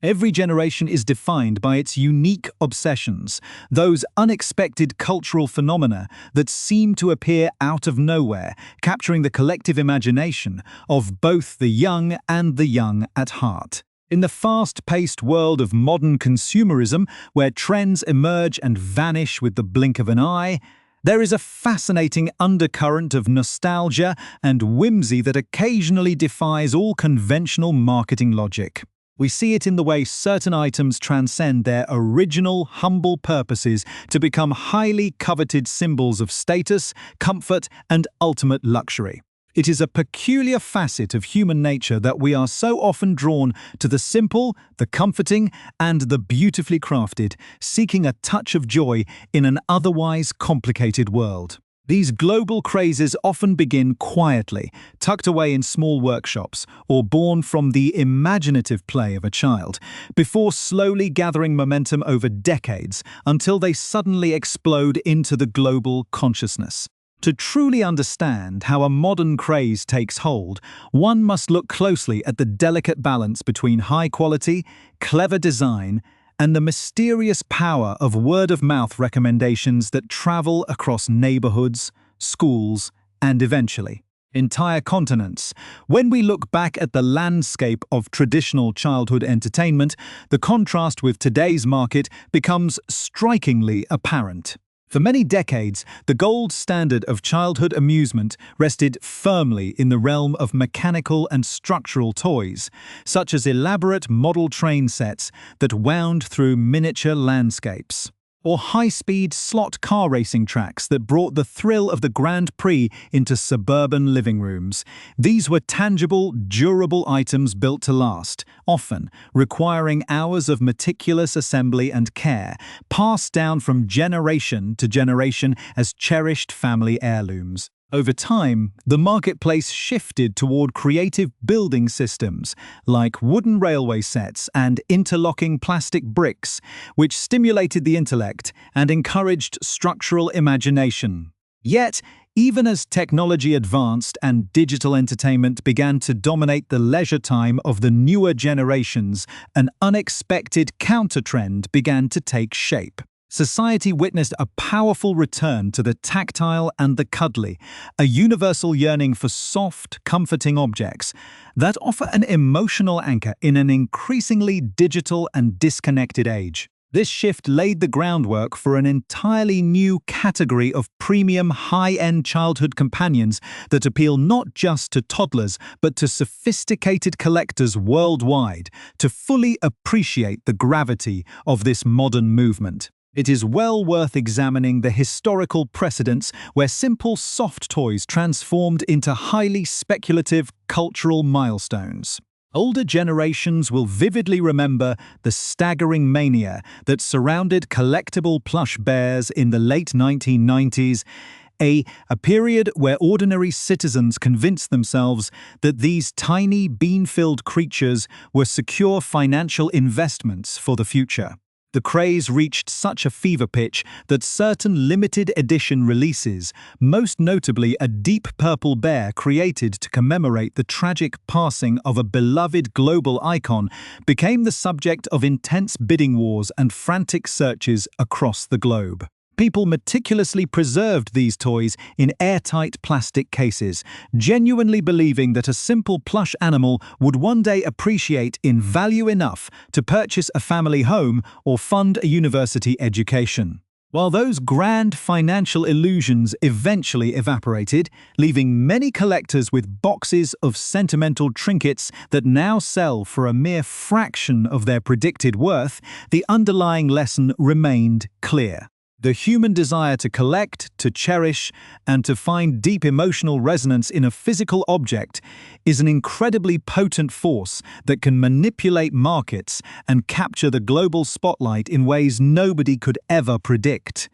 Every generation is defined by its unique obsessions, those unexpected cultural phenomena that seem to appear out of nowhere, capturing the collective imagination of both the young and the young at heart. In the fast-paced world of modern consumerism, where trends emerge and vanish with the blink of an eye, there is a fascinating undercurrent of nostalgia and whimsy that occasionally defies all conventional marketing logic. We see it in the way certain items transcend their original, humble purposes to become highly coveted symbols of status, comfort, and ultimate luxury. It is a peculiar facet of human nature that we are so often drawn to the simple, the comforting, and the beautifully crafted, seeking a touch of joy in an otherwise complicated world. These global crazes often begin quietly, tucked away in small workshops, or born from the imaginative play of a child, before slowly gathering momentum over decades until they suddenly explode into the global consciousness. To truly understand how a modern craze takes hold, one must look closely at the delicate balance between high quality, clever design, and the mysterious power of word-of-mouth recommendations that travel across neighborhoods, schools, and eventually entire continents. When we look back at the landscape of traditional childhood entertainment, the contrast with today's market becomes strikingly apparent. For many decades, the gold standard of childhood amusement rested firmly in the realm of mechanical and structural toys, such as elaborate model train sets that wound through miniature landscapes, or high-speed slot car racing tracks that brought the thrill of the Grand Prix into suburban living rooms. These were tangible, durable items built to last, often requiring hours of meticulous assembly and care, passed down from generation to generation as cherished family heirlooms. Over time, the marketplace shifted toward creative building systems, like wooden railway sets and interlocking plastic bricks, which stimulated the intellect and encouraged structural imagination. Yet, even as technology advanced and digital entertainment began to dominate the leisure time of the newer generations, an unexpected countertrend began to take shape. Society witnessed a powerful return to the tactile and the cuddly, a universal yearning for soft, comforting objects that offer an emotional anchor in an increasingly digital and disconnected age. This shift laid the groundwork for an entirely new category of premium high-end childhood companions that appeal not just to toddlers but to sophisticated collectors worldwide to fully appreciate the gravity of this modern movement. It is well worth examining the historical precedents where simple soft toys transformed into highly speculative cultural milestones. Older generations will vividly remember the staggering mania that surrounded collectible plush bears in the late 1990s, a period where ordinary citizens convinced themselves that these tiny bean-filled creatures were secure financial investments for the future. The craze reached such a fever pitch that certain limited edition releases, most notably a deep purple bear created to commemorate the tragic passing of a beloved global icon, became the subject of intense bidding wars and frantic searches across the globe. People meticulously preserved these toys in airtight plastic cases, genuinely believing that a simple plush animal would one day appreciate in value enough to purchase a family home or fund a university education. While those grand financial illusions eventually evaporated, leaving many collectors with boxes of sentimental trinkets that now sell for a mere fraction of their predicted worth, the underlying lesson remained clear. The human desire to collect, to cherish, and to find deep emotional resonance in a physical object is an incredibly potent force that can manipulate markets and capture the global spotlight in ways nobody could ever predict.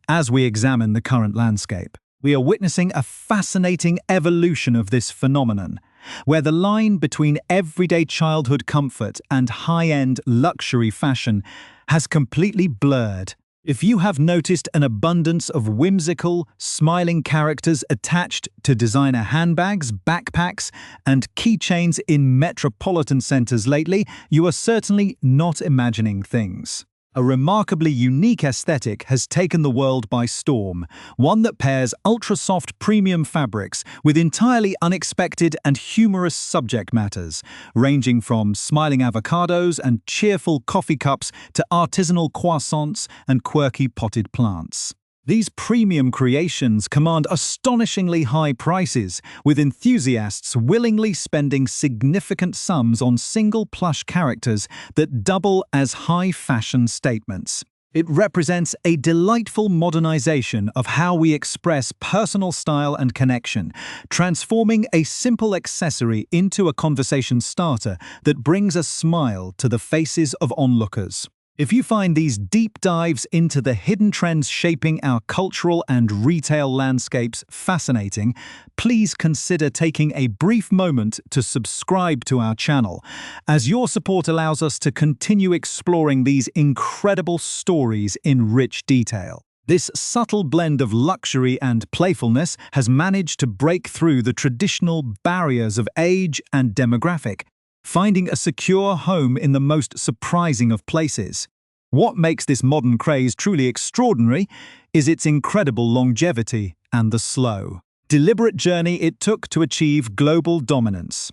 As we examine the current landscape, we are witnessing a fascinating evolution of this phenomenon, where the line between everyday childhood comfort and high-end luxury fashion has completely blurred. If you have noticed an abundance of whimsical, smiling characters attached to designer handbags, backpacks, and keychains in metropolitan centers lately, you are certainly not imagining things. A remarkably unique aesthetic has taken the world by storm, one that pairs ultra-soft premium fabrics with entirely unexpected and humorous subject matters, ranging from smiling avocados and cheerful coffee cups to artisanal croissants and quirky potted plants. These premium creations command astonishingly high prices, with enthusiasts willingly spending significant sums on single plush characters that double as high fashion statements. It represents a delightful modernization of how we express personal style and connection, transforming a simple accessory into a conversation starter that brings a smile to the faces of onlookers. If you find these deep dives into the hidden trends shaping our cultural and retail landscapes fascinating, please consider taking a brief moment to subscribe to our channel, as your support allows us to continue exploring these incredible stories in rich detail. This subtle blend of luxury and playfulness has managed to break through the traditional barriers of age and demographic, finding a secure home in the most surprising of places. What makes this modern craze truly extraordinary is its incredible longevity and the slow, deliberate journey it took to achieve global dominance.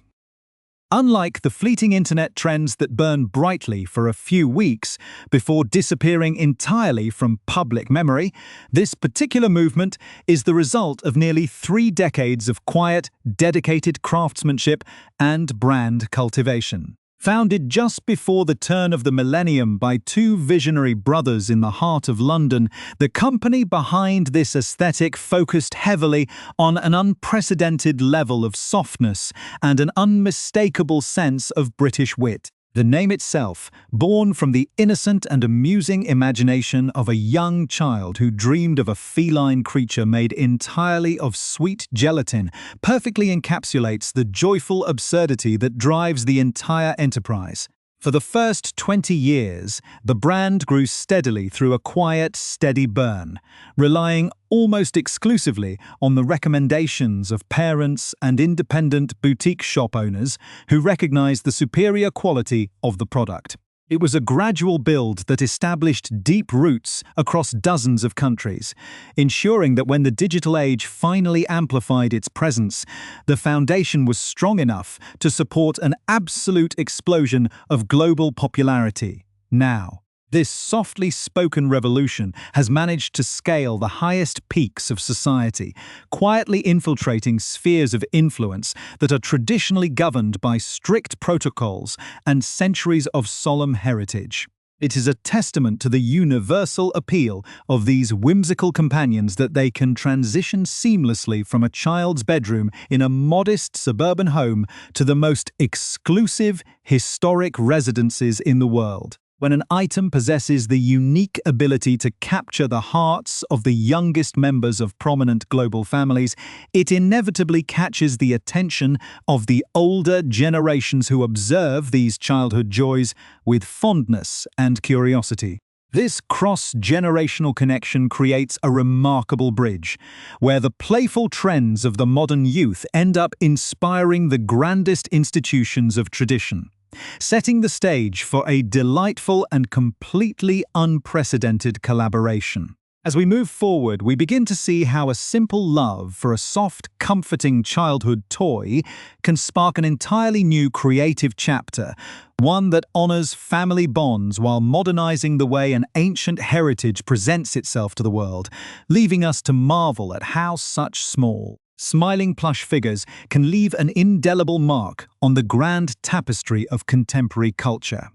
Unlike the fleeting internet trends that burn brightly for a few weeks before disappearing entirely from public memory, this particular movement is the result of nearly 3 decades of quiet, dedicated craftsmanship and brand cultivation. Founded just before the turn of the millennium by 2 visionary brothers in the heart of London, the company behind this aesthetic focused heavily on an unprecedented level of softness and an unmistakable sense of British wit. The name itself, born from the innocent and amusing imagination of a young child who dreamed of a feline creature made entirely of sweet gelatin, perfectly encapsulates the joyful absurdity that drives the entire enterprise. For the first 20 years, the brand grew steadily through a quiet, steady burn, relying almost exclusively on the recommendations of parents and independent boutique shop owners who recognized the superior quality of the product. It was a gradual build that established deep roots across dozens of countries, ensuring that when the digital age finally amplified its presence, the foundation was strong enough to support an absolute explosion of global popularity. Now, this softly spoken revolution has managed to scale the highest peaks of society, quietly infiltrating spheres of influence that are traditionally governed by strict protocols and centuries of solemn heritage. It is a testament to the universal appeal of these whimsical companions that they can transition seamlessly from a child's bedroom in a modest suburban home to the most exclusive, historic residences in the world. When an item possesses the unique ability to capture the hearts of the youngest members of prominent global families, it inevitably catches the attention of the older generations who observe these childhood joys with fondness and curiosity. This cross-generational connection creates a remarkable bridge, where the playful trends of the modern youth end up inspiring the grandest institutions of tradition, setting the stage for a delightful and completely unprecedented collaboration. As we move forward, we begin to see how a simple love for a soft, comforting childhood toy can spark an entirely new creative chapter, one that honors family bonds while modernizing the way an ancient heritage presents itself to the world, leaving us to marvel at how such small, smiling plush figures can leave an indelible mark on the grand tapestry of contemporary culture.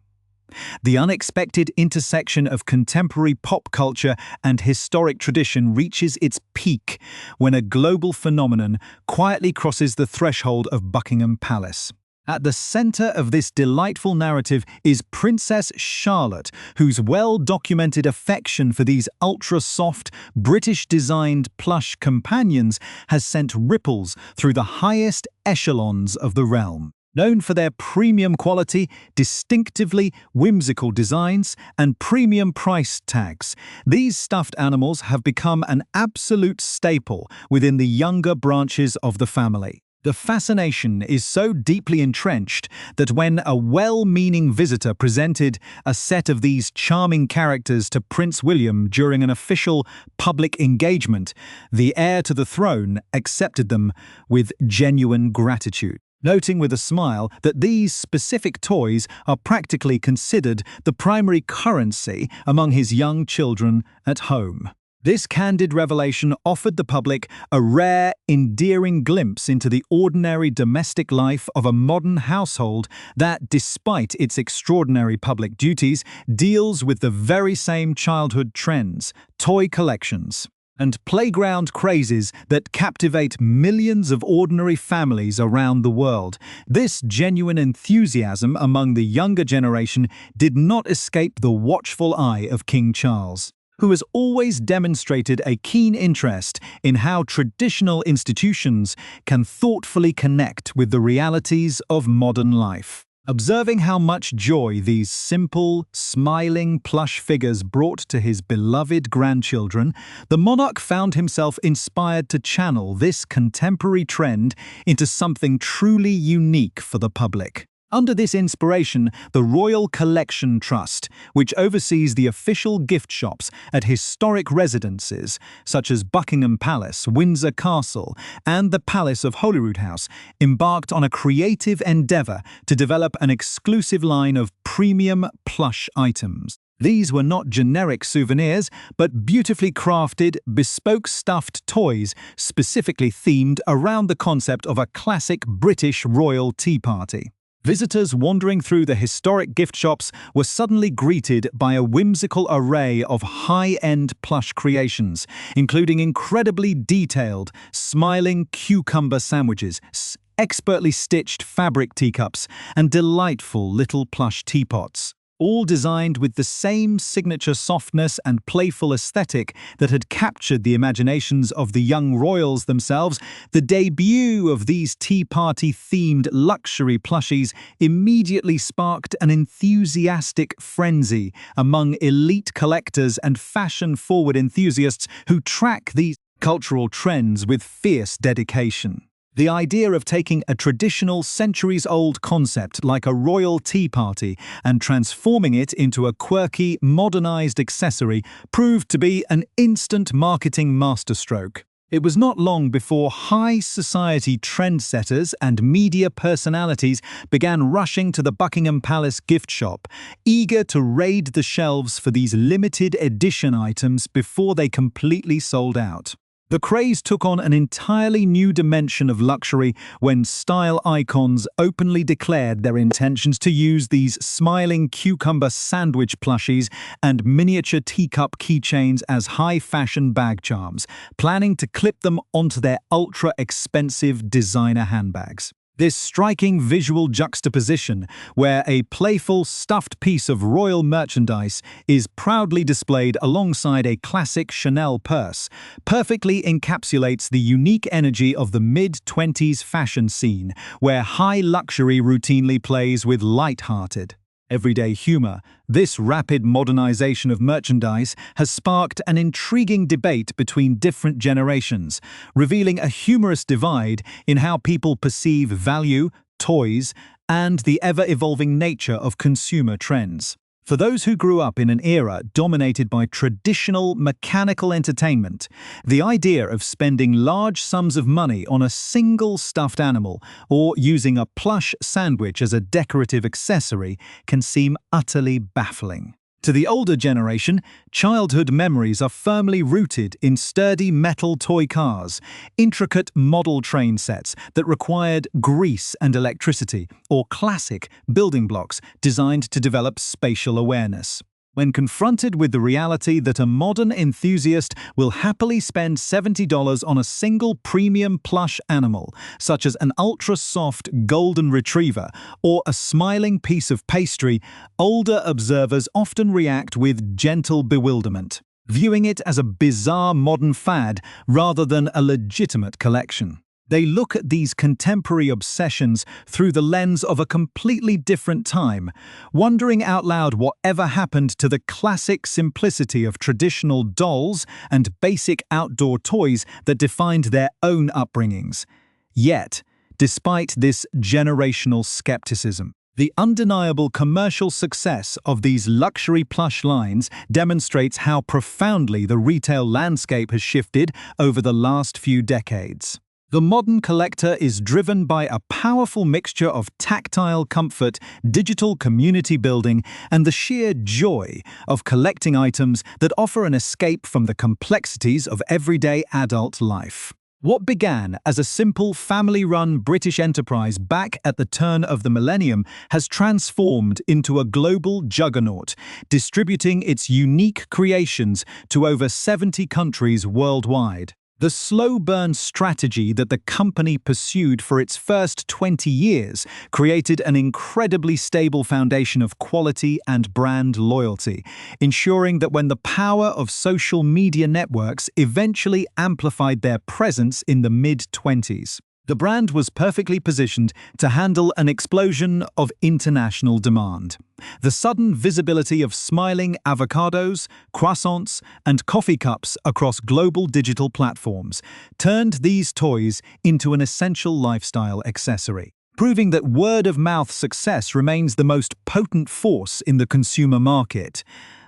The unexpected intersection of contemporary pop culture and historic tradition reaches its peak when a global phenomenon quietly crosses the threshold of Buckingham Palace. At the center of this delightful narrative is Princess Charlotte, whose well-documented affection for these ultra-soft, British-designed plush companions has sent ripples through the highest echelons of the realm. Known for their premium quality, distinctively whimsical designs, and premium price tags, these stuffed animals have become an absolute staple within the younger branches of the family. The fascination is so deeply entrenched that when a well-meaning visitor presented a set of these charming characters to Prince William during an official public engagement, the heir to the throne accepted them with genuine gratitude, noting with a smile that these specific toys are practically considered the primary currency among his young children at home. This candid revelation offered the public a rare, endearing glimpse into the ordinary domestic life of a modern household that, despite its extraordinary public duties, deals with the very same childhood trends, toy collections, and playground crazes that captivate millions of ordinary families around the world. This genuine enthusiasm among the younger generation did not escape the watchful eye of King Charles, who has always demonstrated a keen interest in how traditional institutions can thoughtfully connect with the realities of modern life. Observing how much joy these simple, smiling plush figures brought to his beloved grandchildren, the monarch found himself inspired to channel this contemporary trend into something truly unique for the public. Under this inspiration, the Royal Collection Trust, which oversees the official gift shops at historic residences such as Buckingham Palace, Windsor Castle, and the Palace of Holyrood House, embarked on a creative endeavour to develop an exclusive line of premium plush items. These were not generic souvenirs, but beautifully crafted, bespoke stuffed toys specifically themed around the concept of a classic British royal tea party. Visitors wandering through the historic gift shops were suddenly greeted by a whimsical array of high-end plush creations, including incredibly detailed, smiling cucumber sandwiches, expertly stitched fabric teacups, and delightful little plush teapots, all designed with the same signature softness and playful aesthetic that had captured the imaginations of the young royals themselves. The debut of these tea party-themed luxury plushies immediately sparked an enthusiastic frenzy among elite collectors and fashion-forward enthusiasts who track these cultural trends with fierce dedication. The idea of taking a traditional centuries-old concept like a royal tea party and transforming it into a quirky, modernized accessory proved to be an instant marketing masterstroke. It was not long before high society trendsetters and media personalities began rushing to the Buckingham Palace gift shop, eager to raid the shelves for these limited edition items before they completely sold out. The craze took on an entirely new dimension of luxury when style icons openly declared their intentions to use these smiling cucumber sandwich plushies and miniature teacup keychains as high-fashion bag charms, planning to clip them onto their ultra-expensive designer handbags. This striking visual juxtaposition, where a playful, stuffed piece of royal merchandise is proudly displayed alongside a classic Chanel purse, perfectly encapsulates the unique energy of the mid-20s fashion scene, where high luxury routinely plays with light-hearted, everyday humor. This rapid modernization of merchandise has sparked an intriguing debate between different generations, revealing a humorous divide in how people perceive value, toys, and the ever-evolving nature of consumer trends. For those who grew up in an era dominated by traditional mechanical entertainment, the idea of spending large sums of money on a single stuffed animal or using a plush sandwich as a decorative accessory can seem utterly baffling. To the older generation, childhood memories are firmly rooted in sturdy metal toy cars, intricate model train sets that required grease and electricity, or classic building blocks designed to develop spatial awareness. When confronted with the reality that a modern enthusiast will happily spend $70 on a single premium plush animal, such as an ultra-soft golden retriever or a smiling piece of pastry, older observers often react with gentle bewilderment, viewing it as a bizarre modern fad rather than a legitimate collection. They look at these contemporary obsessions through the lens of a completely different time, wondering out loud whatever happened to the classic simplicity of traditional dolls and basic outdoor toys that defined their own upbringings. Yet, despite this generational skepticism, the undeniable commercial success of these luxury plush lines demonstrates how profoundly the retail landscape has shifted over the last few decades. The modern collector is driven by a powerful mixture of tactile comfort, digital community building, and the sheer joy of collecting items that offer an escape from the complexities of everyday adult life. What began as a simple family-run British enterprise back at the turn of the millennium has transformed into a global juggernaut, distributing its unique creations to over 70 countries worldwide. The slow-burn strategy that the company pursued for its first 20 years created an incredibly stable foundation of quality and brand loyalty, ensuring that when the power of social media networks eventually amplified their presence in the mid-20s, the brand was perfectly positioned to handle an explosion of international demand. The sudden visibility of smiling avocados, croissants, and coffee cups across global digital platforms turned these toys into an essential lifestyle accessory, proving that word-of-mouth success remains the most potent force in the consumer market.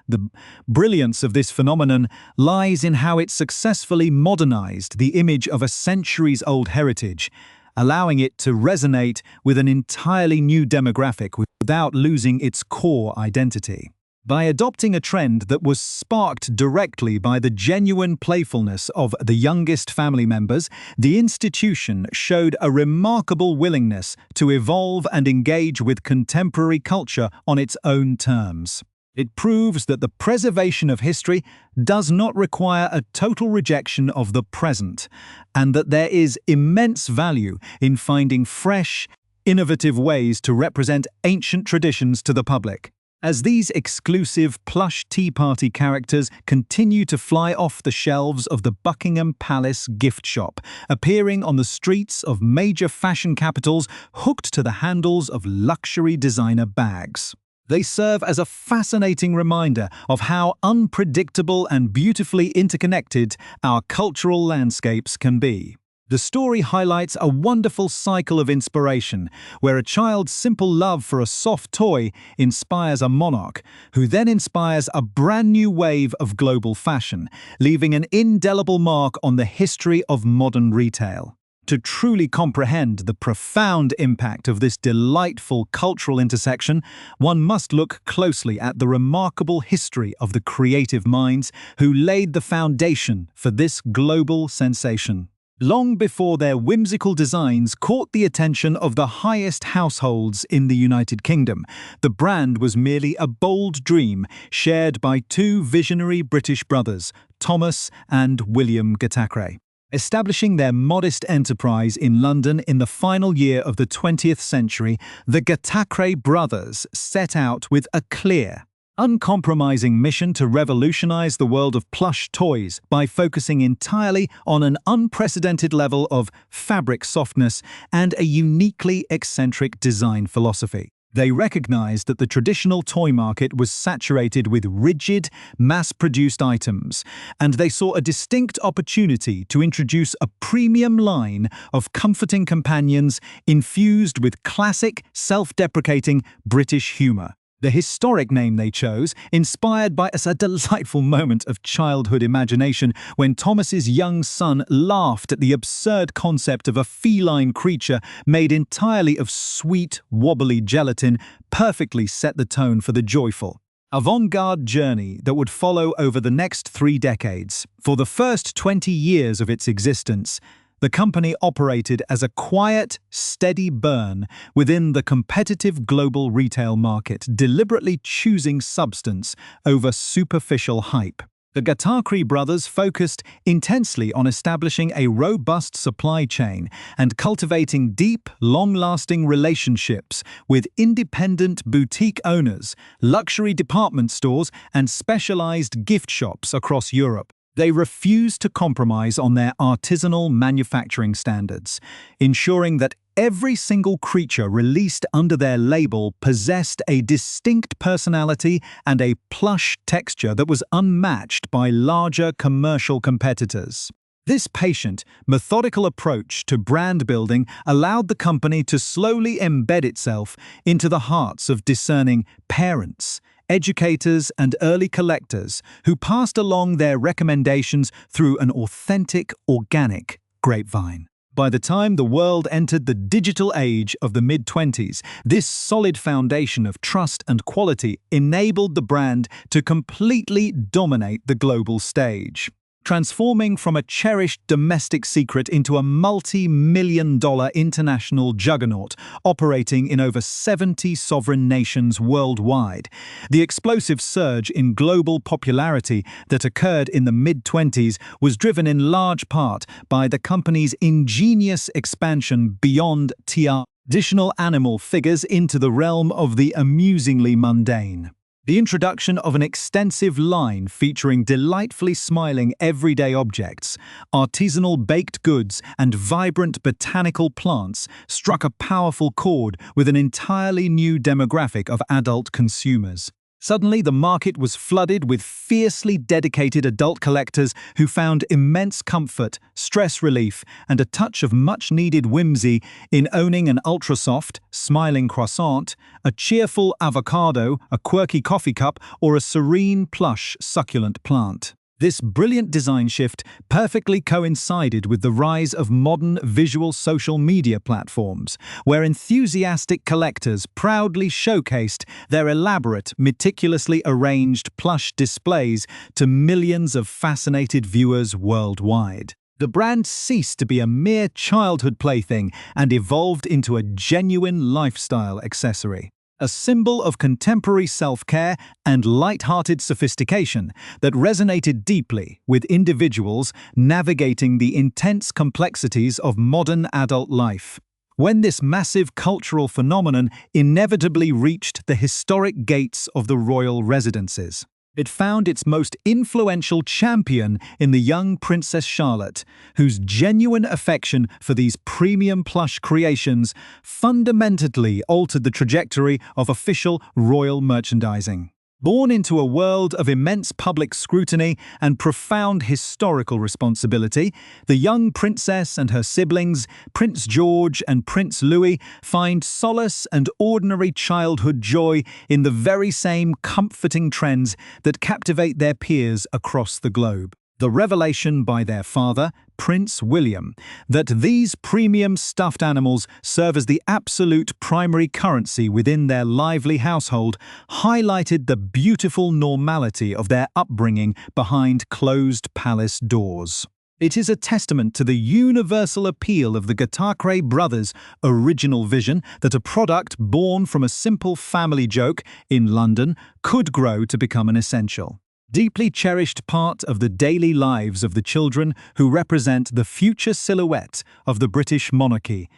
The brilliance of this phenomenon lies in how it successfully modernized the image of a centuries-old heritage, allowing it to resonate with an entirely new demographic without losing its core identity. By adopting a trend that was sparked directly by the genuine playfulness of the youngest family members, the institution showed a remarkable willingness to evolve and engage with contemporary culture on its own terms. It proves that the preservation of history does not require a total rejection of the present, and that there is immense value in finding fresh, innovative ways to represent ancient traditions to the public. As these exclusive plush Tea Party characters continue to fly off the shelves of the Buckingham Palace gift shop, appearing on the streets of major fashion capitals hooked to the handles of luxury designer bags, they serve as a fascinating reminder of how unpredictable and beautifully interconnected our cultural landscapes can be. The story highlights a wonderful cycle of inspiration, where a child's simple love for a soft toy inspires a monarch, who then inspires a brand new wave of global fashion, leaving an indelible mark on the history of modern retail. To truly comprehend the profound impact of this delightful cultural intersection, one must look closely at the remarkable history of the creative minds who laid the foundation for this global sensation. Long before their whimsical designs caught the attention of the highest households in the United Kingdom, the brand was merely a bold dream shared by two visionary British brothers, Thomas and William Gattacre. Establishing their modest enterprise in London in the final year of the 20th century, the Gattacre brothers set out with a clear, uncompromising mission to revolutionize the world of plush toys by focusing entirely on an unprecedented level of fabric softness and a uniquely eccentric design philosophy. They recognized that the traditional toy market was saturated with rigid, mass-produced items, and they saw a distinct opportunity to introduce a premium line of comforting companions infused with classic, self-deprecating British humor. The historic name they chose, inspired by a delightful moment of childhood imagination when Thomas's young son laughed at the absurd concept of a feline creature made entirely of sweet, wobbly gelatin, perfectly set the tone for the joyful, avant-garde journey that would follow over the next 3 decades. For the first 20 years of its existence, the company operated as a quiet, steady burn within the competitive global retail market, deliberately choosing substance over superficial hype. The Gattacre brothers focused intensely on establishing a robust supply chain and cultivating deep, long-lasting relationships with independent boutique owners, luxury department stores, and specialized gift shops across Europe. They refused to compromise on their artisanal manufacturing standards, ensuring that every single creature released under their label possessed a distinct personality and a plush texture that was unmatched by larger commercial competitors. This patient, methodical approach to brand building allowed the company to slowly embed itself into the hearts of discerning parents, educators, and early collectors who passed along their recommendations through an authentic, organic grapevine. By the time the world entered the digital age of the mid-20s, this solid foundation of trust and quality enabled the brand to completely dominate the global stage, transforming from a cherished domestic secret into a multi-million-dollar international juggernaut operating in over 70 sovereign nations worldwide. The explosive surge in global popularity that occurred in the mid-20s was driven in large part by the company's ingenious expansion beyond traditional animal figures into the realm of the amusingly mundane. The introduction of an extensive line featuring delightfully smiling everyday objects, artisanal baked goods, and vibrant botanical plants struck a powerful chord with an entirely new demographic of adult consumers. Suddenly, the market was flooded with fiercely dedicated adult collectors who found immense comfort, stress relief, and a touch of much-needed whimsy in owning an ultra-soft, smiling croissant, a cheerful avocado, a quirky coffee cup, or a serene, plush, succulent plant. This brilliant design shift perfectly coincided with the rise of modern visual social media platforms, where enthusiastic collectors proudly showcased their elaborate, meticulously arranged plush displays to millions of fascinated viewers worldwide. The brand ceased to be a mere childhood plaything and evolved into a genuine lifestyle accessory, a symbol of contemporary self-care and light-hearted sophistication that resonated deeply with individuals navigating the intense complexities of modern adult life. When this massive cultural phenomenon inevitably reached the historic gates of the royal residences, it found its most influential champion in the young Princess Charlotte, whose genuine affection for these premium plush creations fundamentally altered the trajectory of official royal merchandising. Born into a world of immense public scrutiny and profound historical responsibility, the young princess and her siblings, Prince George and Prince Louis, find solace and ordinary childhood joy in the very same comforting trends that captivate their peers across the globe. The revelation by their father, Prince William, that these premium stuffed animals serve as the absolute primary currency within their lively household highlighted the beautiful normality of their upbringing behind closed palace doors. It is a testament to the universal appeal of the Gattacre brothers' original vision that a product born from a simple family joke in London could grow to become an essential, deeply cherished part of the daily lives of the children who represent the future silhouette of the British monarchy.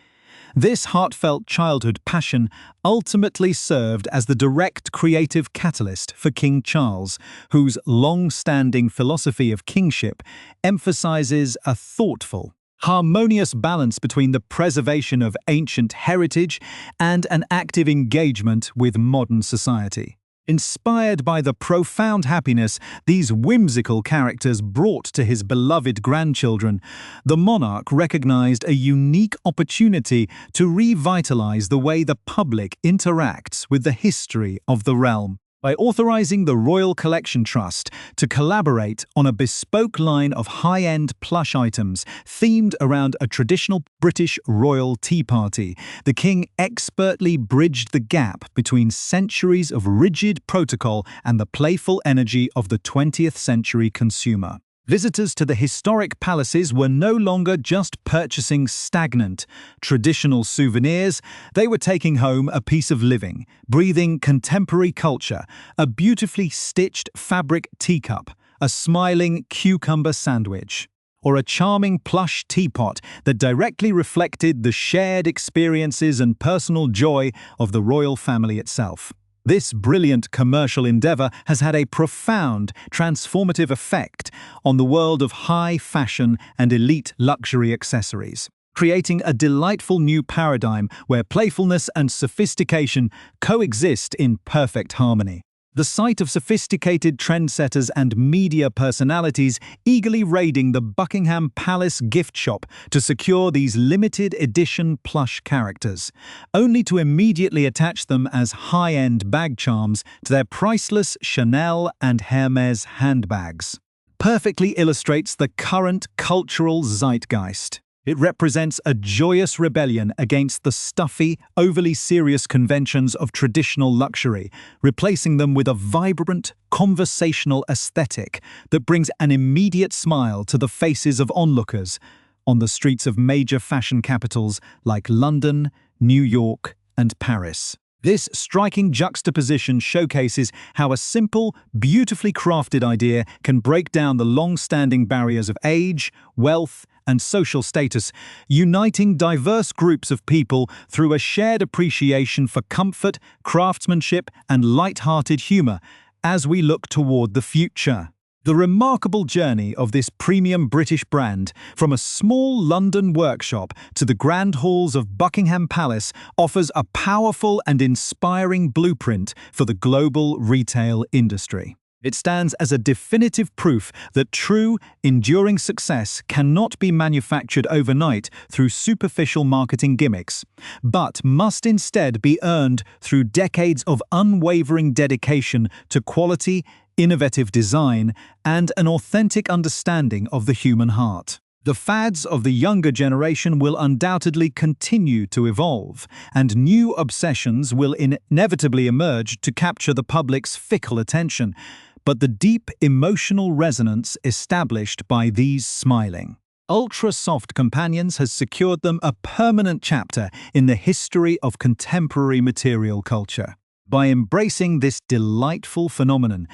This heartfelt childhood passion ultimately served as the direct creative catalyst for King Charles, whose long-standing philosophy of kingship emphasizes a thoughtful, harmonious balance between the preservation of ancient heritage and an active engagement with modern society. Inspired by the profound happiness these whimsical characters brought to his beloved grandchildren, the monarch recognized a unique opportunity to revitalize the way the public interacts with the history of the realm. By authorizing the Royal Collection Trust to collaborate on a bespoke line of high-end plush items themed around a traditional British royal tea party, the king expertly bridged the gap between centuries of rigid protocol and the playful energy of the 20th century consumer. Visitors to the historic palaces were no longer just purchasing stagnant, traditional souvenirs, they were taking home a piece of living, breathing contemporary culture, a beautifully stitched fabric teacup, a smiling cucumber sandwich, or a charming plush teapot that directly reflected the shared experiences and personal joy of the royal family itself. This brilliant commercial endeavor has had a profound, transformative effect on the world of high fashion and elite luxury accessories, creating a delightful new paradigm where playfulness and sophistication coexist in perfect harmony. The sight of sophisticated trendsetters and media personalities eagerly raiding the Buckingham Palace gift shop to secure these limited edition plush characters, only to immediately attach them as high-end bag charms to their priceless Chanel and Hermès handbags, perfectly illustrates the current cultural zeitgeist. It represents a joyous rebellion against the stuffy, overly serious conventions of traditional luxury, replacing them with a vibrant, conversational aesthetic that brings an immediate smile to the faces of onlookers on the streets of major fashion capitals like London, New York, and Paris. This striking juxtaposition showcases how a simple, beautifully crafted idea can break down the long-standing barriers of age, wealth, and social status, uniting diverse groups of people through a shared appreciation for comfort, craftsmanship, and light-hearted humor as we look toward the future. The remarkable journey of this premium British brand, from a small London workshop to the grand halls of Buckingham Palace, offers a powerful and inspiring blueprint for the global retail industry. It stands as a definitive proof that true, enduring success cannot be manufactured overnight through superficial marketing gimmicks, but must instead be earned through decades of unwavering dedication to quality, innovative design, and an authentic understanding of the human heart. The fads of the younger generation will undoubtedly continue to evolve, and new obsessions will inevitably emerge to capture the public's fickle attention. But the deep emotional resonance established by these smiling, ultra-soft companions has secured them a permanent chapter in the history of contemporary material culture. By embracing this delightful phenomenon,